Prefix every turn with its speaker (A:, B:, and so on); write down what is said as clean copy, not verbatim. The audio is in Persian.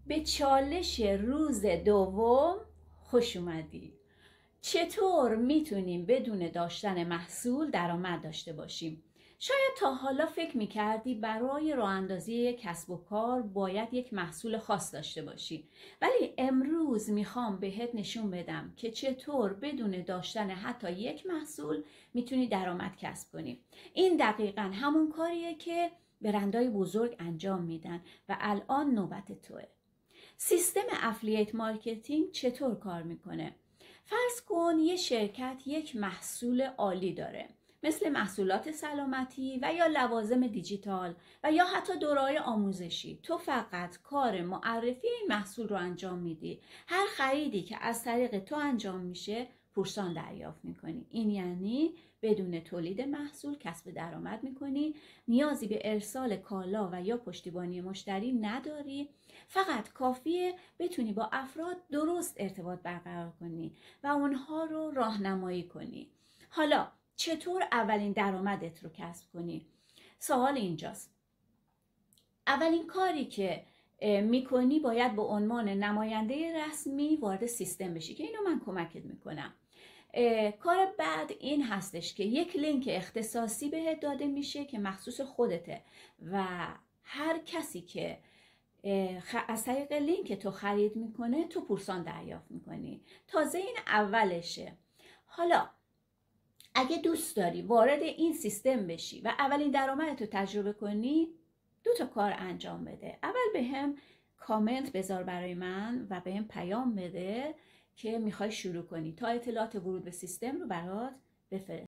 A: به چالش روز دوم خوش اومدی. چطور میتونیم بدون داشتن محصول درآمد داشته باشیم؟ شاید تا حالا فکر میکردی برای راه اندازی یک کسب و کار باید یک محصول خاص داشته باشی، ولی امروز میخوام بهت نشون بدم که چطور بدون داشتن حتی یک محصول میتونی درآمد کسب کنی. این دقیقاً همون کاریه که برندهای بزرگ انجام میدن و الان نوبت توه. سیستم افلیت مارکتینگ چطور کار میکنه؟ فرض کن یه شرکت یک محصول عالی داره، مثل محصولات سلامتی و یا لوازم دیجیتال و یا حتی دوره‌های آموزشی. تو فقط کار معرفی این محصول رو انجام میدی. هر خریدی که از طریق تو انجام میشه پورسان دریافت میکنی. این یعنی بدون تولید محصول کسب درآمد میکنی، نیازی به ارسال کالا و یا پشتیبانی مشتری نداری، فقط کافیه بتونی با افراد درست ارتباط برقرار کنی و اونها رو راهنمایی کنی. حالا چطور اولین درآمدت رو کسب کنی؟ سوال اینجاست. اولین کاری که میکنی باید به عنوان نماینده رسمی وارد سیستم بشی که اینو من کمکت میکنم. کار بعد این هستش که یک لینک اختصاصی بهت داده میشه که مخصوص خودته و هر کسی که از طریق لینک تو خرید میکنه تو پورسان دریافت میکنی. تازه این اولشه. حالا اگه دوست داری وارد این سیستم بشی و اولین درآمدت رو تجربه کنی، 2 تا کار انجام بده. اول بهم کامنت بذار برای من و بهم پیام بده که میخوای شروع کنی تا اطلاعات ورود به سیستم رو برات بفرستم.